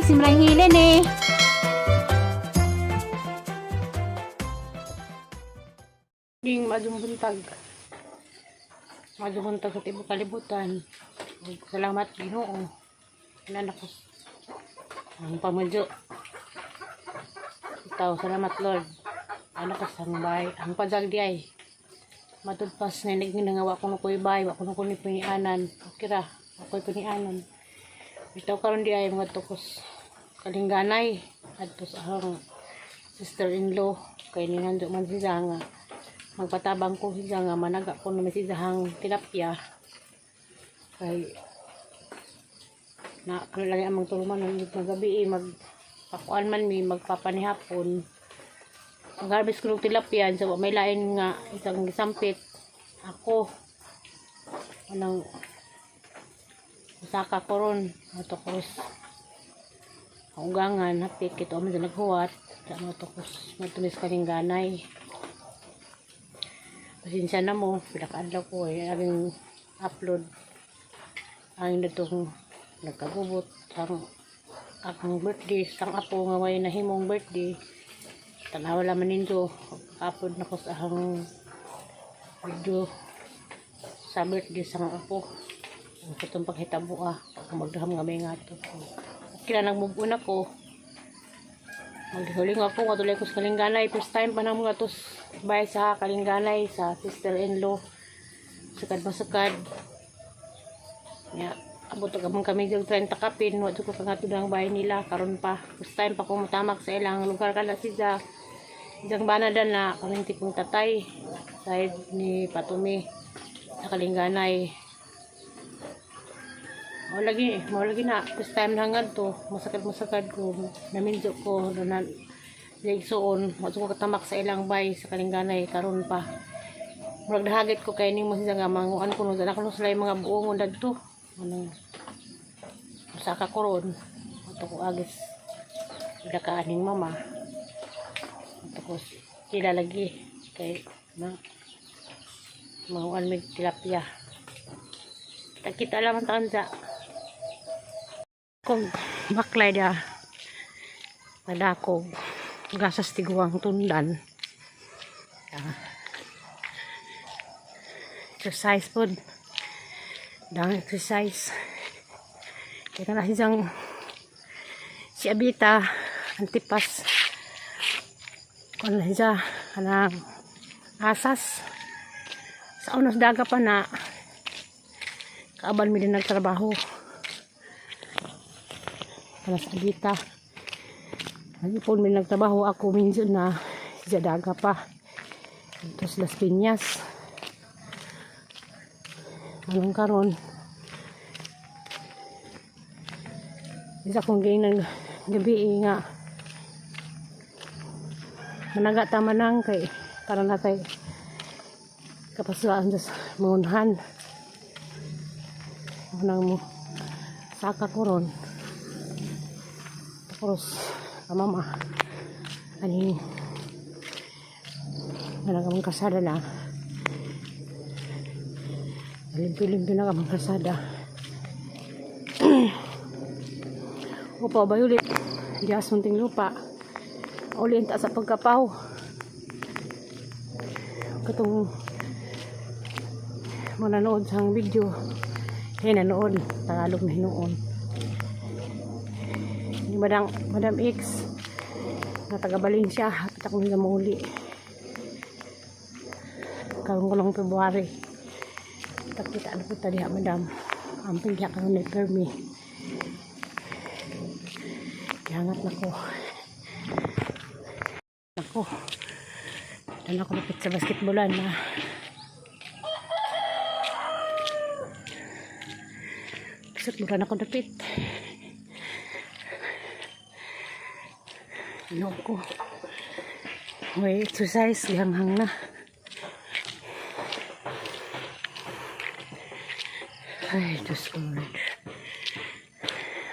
guys, simrang hilin eh. Ding madumuntag. Madumuntag sa tibok kalibutan. Salamat Ginoo. Anak ko. Ang pamudyo. Ikaw, salamat Lord. Anak ko sangbay. Ang padzagdi ay matudpas na nangawa ko na ko'y bay. Wako na ko ni pinianan. Kira, ako'y pinianan. Bitaw karon di ay mga tukos kalingganay. At sa ahang sister-in-law. Kaya ninando man siya nga. Magpatabang ko siya nga. Managa ko naman siya hang tilapia. Kaya na lagi amang tuluman ng gabi magpakuan man mi magpapanihapon. Ang harvest ko ng tilapia so may lain nga isang gisampit ako anang usaka ko ron matokos ugangan hapit kito man sa naghuwat sa matokos matulis kalingganay. Pasensya na mo pinakaadlaw ko aging upload ang natong nagkagubot ang akong birthday sang apo nga way nahimong birthday tanawa laman ninyo upload na ko sa ahang video sa birthday sang apo ang katong paghitabo magdaham nga may nga ito okay na nagmove on ako maghuling ako katulay ko sa Kalingganay first time pa na mga tos bay sa Kalingganay sa sister-in-law sakad yeah. Abot agam kami yung 30 kapin wa ko kangato ang bahay nila karon pa first time pa ko mutamak sa ilang lugar kada siya jang banadan na kaming tipong tatay side ni Patumi sa Kalingganay mo lagi na first time lang to masakad ko naminjo ko na ligsoon wa ko katamak sa ilang bahay sa Kalingganay karon pa murag dahagit ko kay nimo siya nga manguan ko no dala ko sa mga buong dadto anong saka koron ato ko agis kaaning mama ato ko sila lagi kay mga almig tilapia kita laman taon sa kung baklay dia pada ko gasas tiguang tundan exercise po dang exercise kaya na siyang si Abita antipas kung na siya anang asas sa unos daga pa na kaaban mi din nagtrabaho para sa Abita nagipon mi nagtrabaho ako minsan na siya daga pa ito sa Las Piñas anong karon isa kong ging ng gabi nga managa tamanang kay para natay kapasuan sa munhan nang mo saka ko ron tapos mama ani nalagang kasada na limpi-limpi na kamang kasada upa ba ulit dias munting lupa ulit sa pagkapaw katong mananood sa video nanood Tagalog na hinuon ni Madam X na taga Valencia hapit ako nila mauli karong ko lang February kita ano po tadi Madam amping kaya karon ni permi hangat nako dan ako lapit sa basketballan na basketballan ako lapit ano ko may exercise hanghang na ay Diyos ko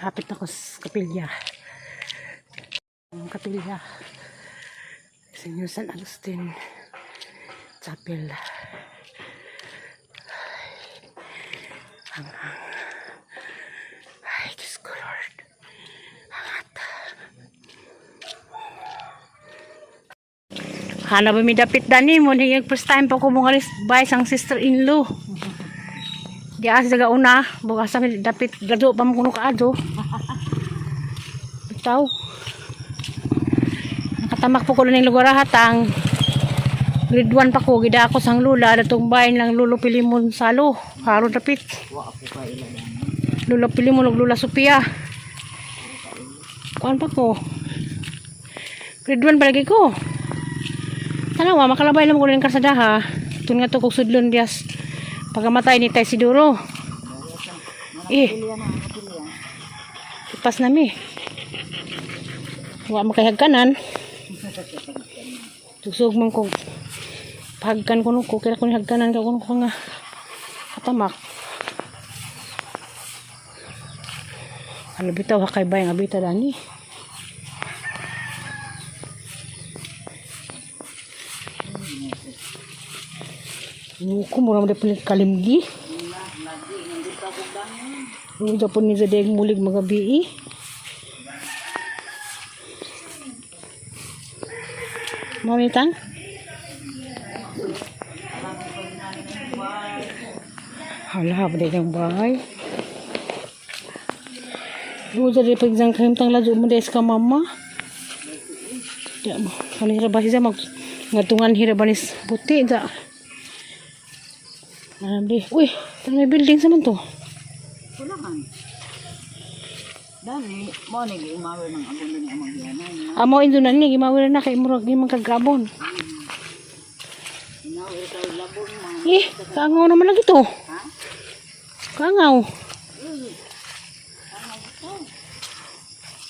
hapit ako sa kapilya Senyor San Agustin Chapel hanghang ay Diyos ko Lord hangat Hana ba mi dapit dani mo ni first time pa ko mga bay sang sister-in-law. Di as daga una, bukas sa mi dapit gado pa mo kuno kaadto. Bitaw. Nakatamak po ko ning lugar hatang. Grade 1 pa ko gida ako sang lula datong bayan lang Lolo Pilimon Salo. Karon dapit. Wa ako pa ila dan. Lolo Pilimon ug Lula Sophia. Kuan pa ko. Grade 1 palagi ko. Tanawa makalabay lang ko ning karsadaha. Tun nga to kog sudlon dias. Pagamatay ni Tay Siduro. Ipas na mi. Wa makahagkanan. Tugsog man ko. Pagkan ko nuko kira ko ni hagkanan ka ko nga katamak. Ano bitaw hakay bayang abita dani. Ko mura mo dapat kalimgi. Yung Japon ni Zadeg mulig magabi. Mamitan? Hala, ba yung bahay? Yung jadi pagzang kahimtang lajo mo des ka mama. Ya mo, kanira ba siya mag ngatungan hirabanis puti da. Uy, may building sa man to. Kulangan. Dani, mo ni gimawer ng abon ni amang gianan. Amo indunan ni gimawer na kay murag gi magkagabon. Gimawer kay labon man. Kaangaw naman lagi to. Ha? Kaangaw.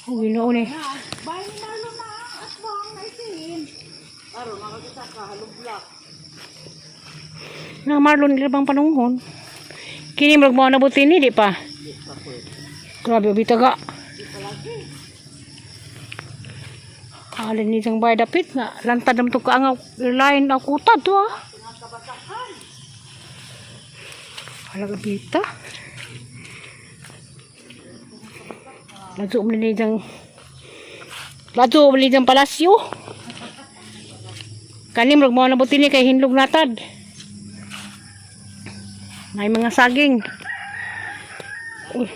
Oh, ginoo ni. Bay ni malo na aswang na isin. Aron makakita ka halublak. Na marlon nila bang panunghon. Kini murag mo nabuti ni di pa. Grabe bitaga. Alin ni jang bay dapit nga lantad nam to kaangaw lain ako tad to ah. Halaga bita. Lajo mo ni jang palasyo. Kani murag mo nabuti ni kay hinlog natad. May mga saging. Uy.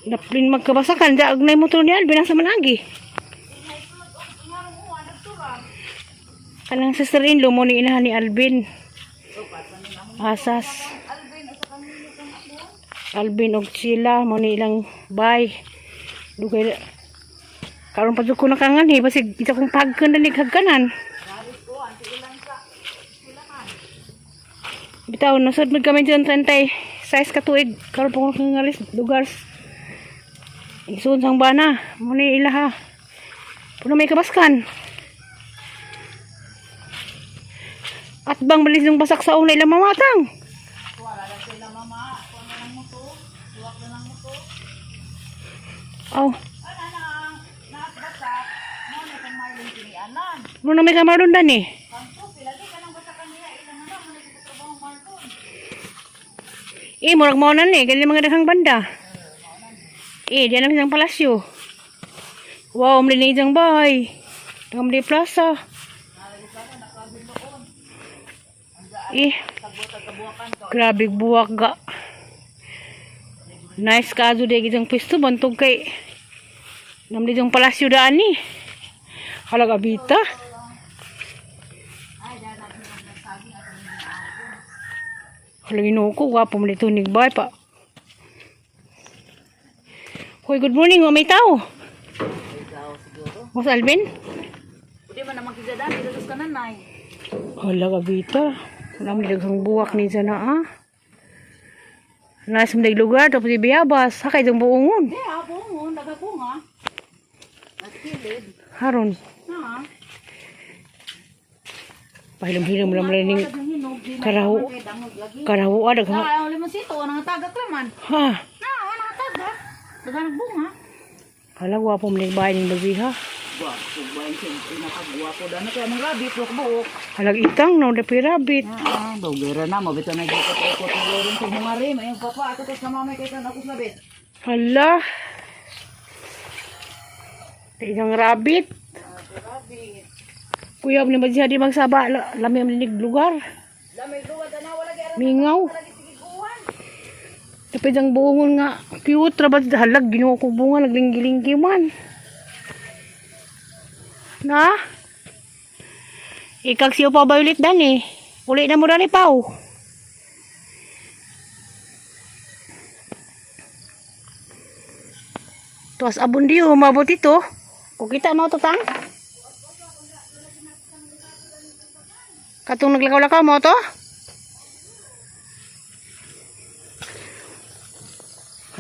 Daplin magkabasakan. Daag na yung motor ni Alvin. Nasa managi. Kanang sister-in-law mo ni inahan ni Alvin. Asas. Alvin og sila. Mo ni ilang bay. Dugay. Karon pa ko nakangan eh. Basig isa kong pagkan na hagkanan. Bitaw, nasod mo kami dyan 30 size katuig. Karoon po kong ngalis lugar. Isun sang bana. Muna ilaha. Puno may kabaskan. At bang balis yung basak sa una ilang mamatang. Oh. Puno may kamarun dan eh. Murag mo na ni, ganyan mga daghang banda. Diyan namin isang palasyo. Wow, mali na bahay. Mali plaza. Grabe buwak ga. Nice kaso di isang pwesto, bantog kay namli isang palasyo daan ni. Halaga bita. Halawin ko, wapo mo dito nigbay pa. Hoy, good morning, may tao. Mas Alvin? Pwede man naman kisa dami, dados ka nanay. Hala ka bita. Alam mo daghang buwak ni sana ah. Nasa mga lugar, tapos ibiyabas. Hakay itong buungon. Buungon, nagabunga. Nagkilid. Haron. Ha? Pahilam-hilam mo naman rin karaho. Karaho ah, daghang. Uli mo sito, nang tagak naman. Ha? Nang tagak. Daghang bunga. Hala, wapo mo nagbahay ng babiha. Nakagwapo dana kaya mga rabbit buok. Halag itang no dapi rabbit. Dogera na mo bitaw na gikot-ikot rin sa mga rim ayong papa ato tos na mamay kay tan ako sabi. Hala. Tigang rabbit. Kuya, ni ba di magsaba? Lami ang dinig lugar. Lamay duwa na wala gyud Mingaw. tigiguan. Tapos ang buongon nga. Cute. Rabat halag. Ginawa ko bunga. Naglinggi-linggi man. Na? Ikag siya pa Violet dan eh. Uli na mo dali pao. Tuas abon diyo. Mabot ito. Kung kita mo ito tang. Katong naglakaw-lakaw mo to?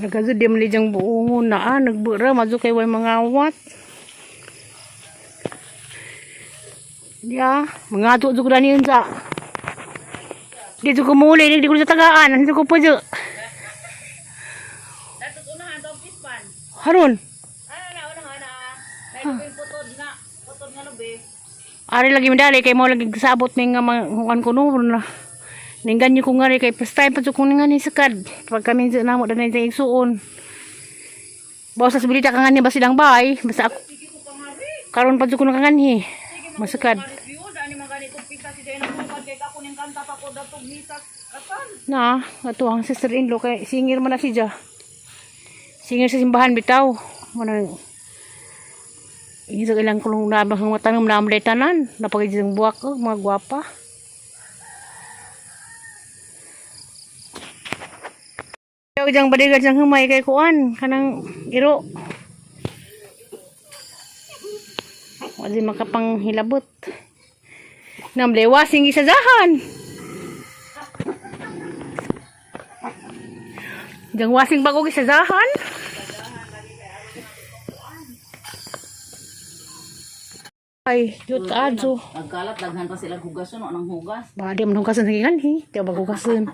Nagkagod di malijang buongon na nagbura. Mazu kay way mga awat. Ya, mengatuk juga ni unsa. Dia juga mulai di kulit tagaan, nanti ko paju. Datot unahan to pispan. Harun, Ana unahan na. Potod nga lubi. ari lagi medali kay mo lagi sabot ning nga manguan ko no na. Ninggan niyo ko ngari kay first time pa ko nga ni sakad. Pag kami na mo danay sa igsuon. Bawas sa bilita ka nga ni ba silang bay, basta ako. Karon pa ko na kanganhi. Masakad. Na, ato ang sister-in-law kay singir man na siya. Singir sa simbahan bitaw. Mana isa ilang kulong na mga tanong na amletanan, napagijang buwak ko, mga gwapa. Daw jang badigan jang humay kay kuan kanang iro. Wala makapang hilabot. Namlewasing isazahan. Jang wasing bago isazahan. Ay, yut adso. Nagkalat daghan pa sila hugason o nang hugas. Ba di man hugasan hingan hi. Di ba hugasan?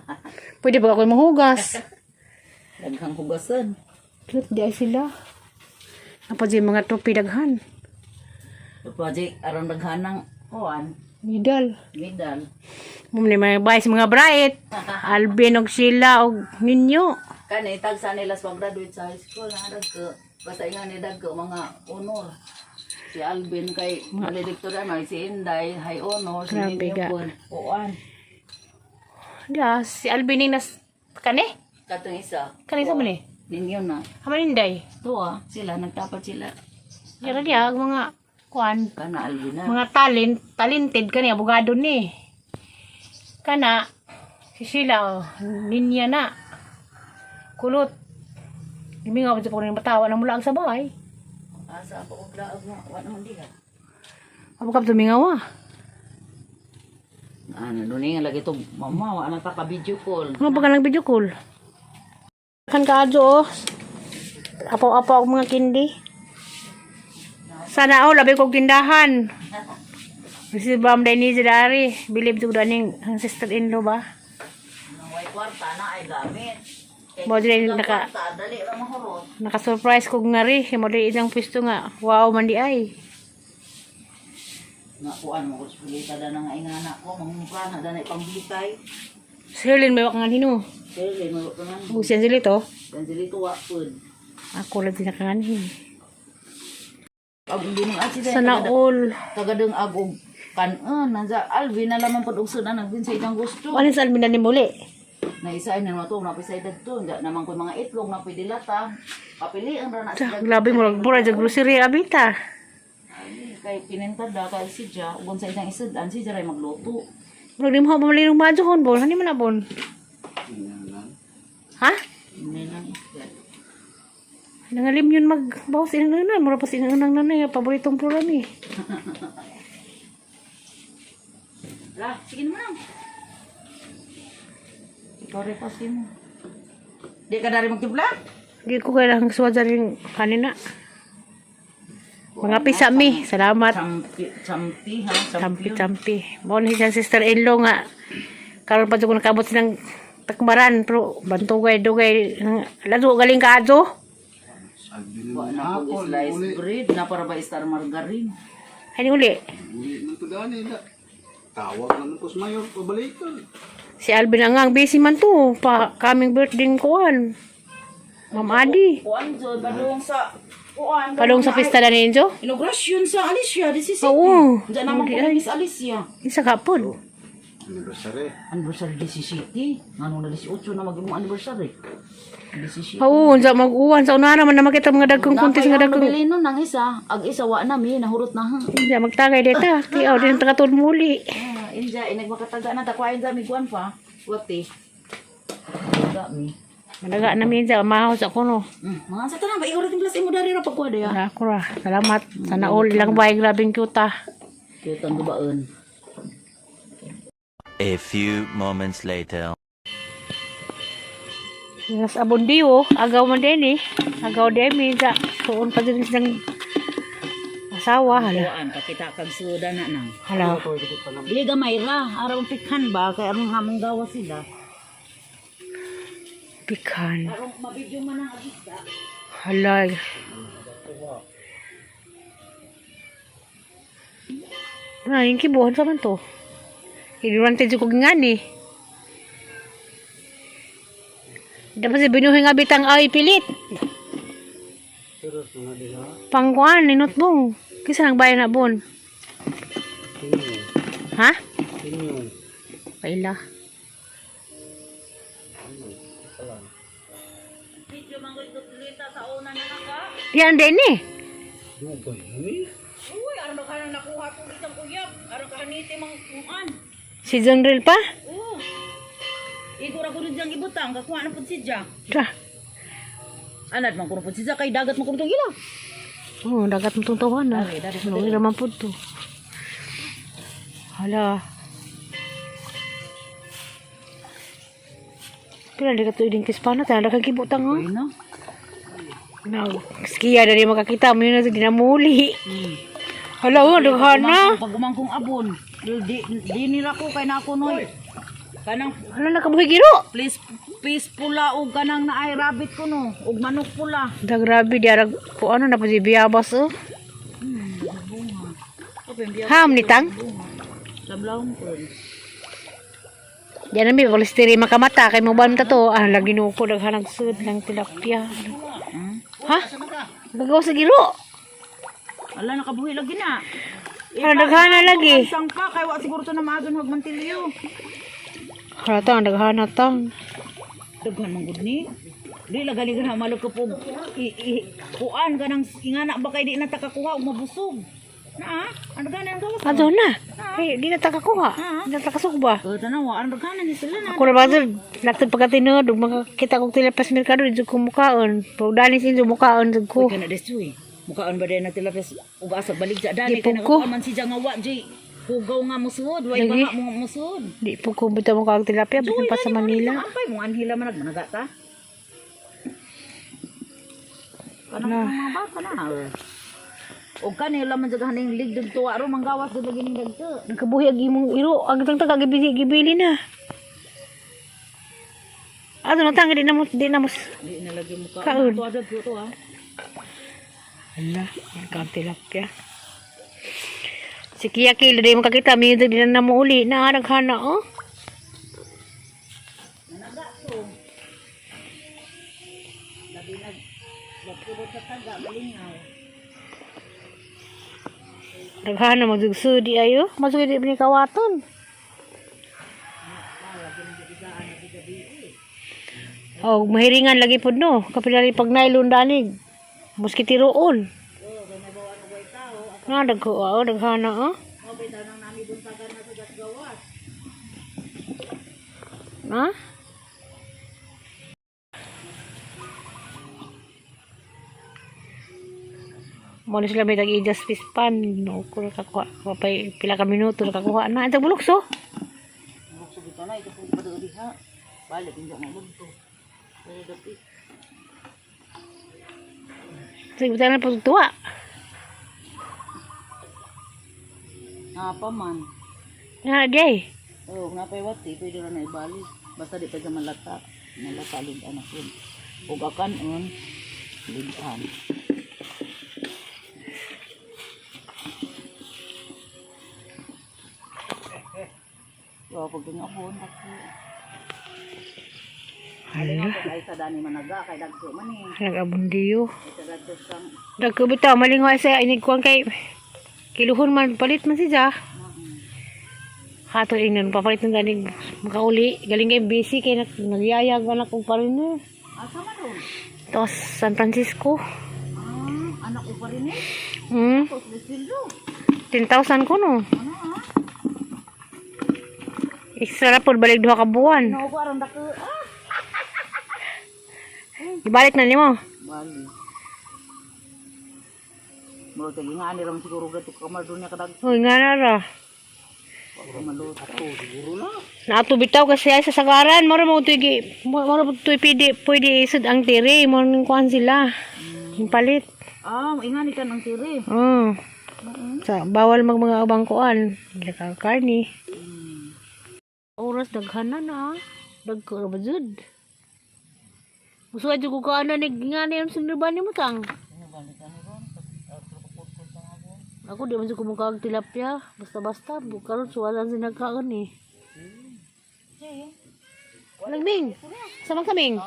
Pwede ba ako mahugas? Daghang hugason. Cute di ay sila. Apa di mga topi daghan? Project aron daghan ng kuan, Midal. medal. Mum ni mga bayis mga bright. Alvin og sila og ninyo. Kani tag sa nila sa graduate sa high school na dagko. Basta nga ni dagko mga honor. Si Alvin kay valedictorian ay si Inday high honor si Grabe ga. Ninyo kuan. Da si Alvin ning nas kani? Katong isa. Kani sa man ni? Ninyo na. Hamaninday. Tuwa sila nagtapat sila. Yara dia mga kuan Kana Alvin na. mga talented kani abogado ni. Kana si sila ninya na. Kulot. Gimingaw sa pagkunin batawa na mula ang sabay. Asa ako og laag nga wa naman diha. Abo ka tumingaw ah. Ano duni nga lagi to mama wa na ta ka video call. Ano ba ka ng video call? Kan ka adyo oh. Apaw-apaw ang mga kindi. Sana labi kong tindahan. Si Bam Denise dari. Bilib juga ning ang sister-in-law ba? Way kwarta na ay gamit. Mo dili Dali ra mahurot. naka-surprise ko ngari. Mo dili isang pwesto nga. Wow man di ay. Nga kuan mo ko pulita da nga ingana ko mangumpra na danay pambitay. Sirlin may wakangan hino. Dili mo ko man. Busian sila to. Dan dili tuwa pud. Ako lang tinakangan hin. Ag dining ati Sana all. kagadeng agog kanon nanza Alvin na lamang pud ugso na nagbin sa idang gusto. Ano sa almin na ni muli? Na isa na nato na pisay dadto naman ko mga itlog na pwede lata. Kapilian ra na sila. Grabe mo lang. Pura sa grocery abita. Kay pinintad da kay si Ja ugon sa idang isudan si Jaray magluto. Murag di mo ha pamali ng madyohon bon. Hani man na bon? Ha? Hindi lang isda. Nangalim yun magbawas inang nanay. Mura pa sinang nanay. Paboritong program eh. Lah, sige naman. Ikaw rin pa mo. Di ka dari magtibla? Hindi ko kailangan suwadya rin kanina. Mga pisami. Salamat. Champi ha? Champi-champi. Mau ni siyang sister-in-law nga. Karoon pa ko nakabot silang takmaran. Pero bantugay-dugay. Lalo galing ka adyo. Wa na po slice bread na para ba star margarine. Ay uli. Uli man to dani da. Tawag naman ko sa mayor pabalikan. Si Alvin ang ang busy man to. Pa kaming birthday kuan. Ma'am Adi. Kuan jud padung sa Kuan. Padong sa pista na ninyo? Inaugurasyon sa Alicia, 17. Oo. Diyan naman ko Miss Alicia. Isa kapon. Anniversary. Anniversary 17. Ano na 18 na mag-imong anniversary. 17. Oo, unsa mag-uwan sa una naman na makita mga dagkong kuntis nga dagkong. Nabili nun ng isa. Ag isa wa na mi nahurot na ha. Hindi magtagay dita. Tiaw din tagatod muli. Inja nagmakataga na takwain sa miguan pa. Wati. Taga mi. Madaga namin sa mahos ako no. Mga sa tanan ba iurat yung plus imo dari ra pagkuha ya. Wala ko ra. Salamat. Sana all ilang bay grabing kuta. Kitang gubaon. A few moments later. Nas abondiwo, agaw man din eh. Agaw din minsa. Tuon pa din silang asawa hala. Kuan pakita kag suda na nang. Hala. Dili gamay ra araw pikhan ba kay aron hamong gawas sila. Pikan. Aron mabidyo man ang agista. Hala. Na, yung kibuhan sa man to. Idurante dyan ko ngani. Dapat si binuhi nga bitang ay pilit. Pangkuan, ninot bong. Kisa nang bayan na bon. Ha? Paila. Yan din eh. Uy, aron ka na nakuha ko isang uyab. Aron ka niti mang kuan. Si General pa? Oo. Igura ko rin diyang ibutang, kakuha na po siya. Tra. Anad man ko po siya, kay dagat man ko rin ilaw. Oh, dagat mo itong tawan na. Dali, dali. Nung naman po ito. Hala. Pila di ka ito iding kispana. Tanda kang kibutang oh. Uy, no? Now, skiya na rin makakita mo yun na ginamuli. Hala, oh, daghana. Pag umangkong abon, di nila ko kay na ako noy. Kanang Hala, nakabuhi giro. please pula og kanang naay rabbit ko no, og manok pula. Da grabe, di arag po ano na po si Biyabas oh. Ham ni Tang. Sablawon ko. Yan namin, kolesteri makamata. Kay mo ba nito to? Ah, lagi nuko, daghanang sud lang tilapia. Ha? Nagawa sa giro. Ala nakabuhi lagi na. Hala, daghana lagi. Isang pa kay wa siguro to na maagon wag mantilyo. Hala, tang, daghana tang. Daghan man gud ni. Di lagali gana malo ko po. Kuan ganang ingana ba kay di na takakuha og mabusog. Na, ano gani ang gawas? Ato na. Eh, di na takakuha. Di na takasugba. Tanawa, ano gani ni sila na. Ako na ba ito, laktad pagkatinod, makakita kong tilapas merkado, di ko mukaon. Pagdanis inyo mukaon, di ko. Uy, kana desuy. Mukaan ba din na tilapes ug asa balik sa dani Di kay po ko. nakaman si nga wa jay. Hugaw nga musud, way Lagi. baka mo musud. Di po ko bitaw mo kag tilapia, bisan pa sa Manila. Ampay mo anhila man nagmanaga ta. Kanang mga bata na. O kanila man jagahan ning ligdog tuwa ro manggawas gud lagi ning dagto. Nagkabuhi ag imong iro, ang tang gibili na. Ato na tang, di na mo. Di na lagi mo ka. Kaon. Tuwa dagto to ha. Hala, kag tilapia. Si Kia Kilo, di mo kakita, may di na mo uli, naghana oh. Naghana magsudi ayo, masugid di kawaton. Oh, mahiringan lagi pud no, kapilari pag nailon danig. Muskitiroon. Na daghana oh. Ha? Mo ni sila may tag-ijas pispan. No, ko nakakuha. Kapay pila ka minuto nakakuha na. Ito bulokso. Bukso bito na ito pong padao diha. Balik inja na lugto. Pero dati Sige, buta na po tuwa. apa man. Nga, day. Oh, napay wati pwede ra na ibalik. Basta di pa sa malata. Malata lidan ako. Ug akan lidan. Yo pag ako Alam ko ay sa dani managa kay dagko man eh. Nag-abundiyo. Ito dagko sang Nagkabitaw, malingaw sa inigkuhan kay kiluhon man, palit man siya. Hato ingnan, papalit ng galing makauli. Galing kay busy, kay nagyayag anak ko pa rin eh. asa man ron? Tapos San Francisco. Anak ko pa rin eh. Hmm, Tos Lesildo. 10,000 ko no. Ano ah? Extra po, balik 2 ka buwan. No ko aron dako. Ibalik na nimo. Bali. Mo tagi nga ni ram siguro gato kamar dunya kadag Uy, nga na ra. maluto. Naato bitaw kasi ay sa sagaran. Mara mo tuy pwede isod ang tiri. Mara ng kuhan sila. Yung palit. Ingani ka ng tiri. Bawal mga ubang kuhan. Karni. Oras daghan na. Dagko ba jud? Gusto aja ko kaana nga na yung sinuban ni mo tang. Ako di man ko mukha tilapia. Basta-basta. Bukaroon suwalan sinagkaan eh. Walang Ming. Sama kaming.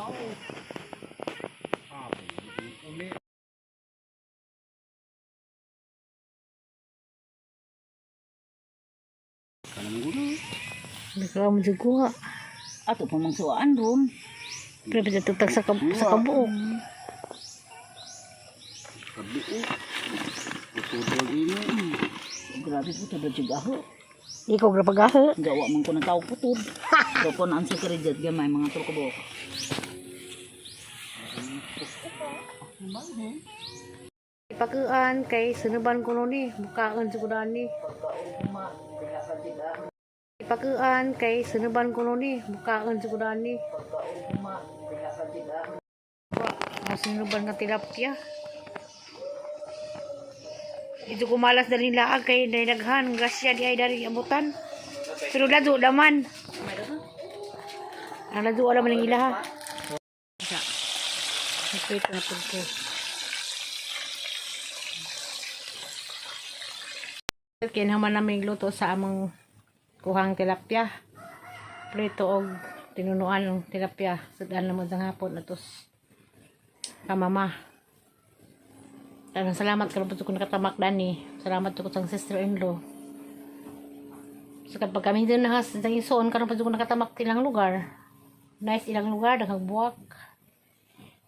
Nagkaroon mo dyan kuha. Ato pa mang suwaan ron. Pero pa tutag sa kabuok. Grabe po tada jugaho. Ikaw grapagahe. Gawa man ko ng tao putod. Gawa ko na ang sikaridjat gamay mga turkabok. Ipakuan kay sunuban ko ni. Bukaan sa kudan ni. Ipakuan kay sunuban ko ni. Bukaan sa kudan ni. Masunuban nga tilapia. Ito kumalas dari laag kay daghan grasya di ay dari abutan. Pero lado daman. Ang lado wala man ang ilaha. Ito na po ko. Kinahaman namin luto sa among kuhang tilapia. Prito og tinunuan ng tilapia. Sudan na mo ng hapon na tos kamama. Salamat kalapot ko nakatamak dani. Salamat ko sa sister-in-law. So kapag kami din nahas sa isuon karon pa ko nakatamak ilang lugar. Nice ilang lugar daghang buwak.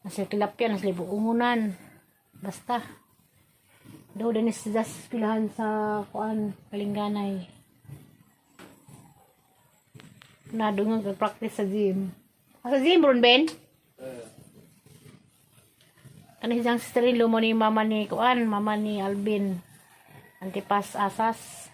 Nasa tilapia, nasa libuungunan. Basta. Do din is just pilahan sa kuan Kalinganay. Na do nga practice sa gym. Sa gym ron Ben? Ano siyang sister-in-law mo ni mama ni kuan, mama ni Alvin. Antipas Asas.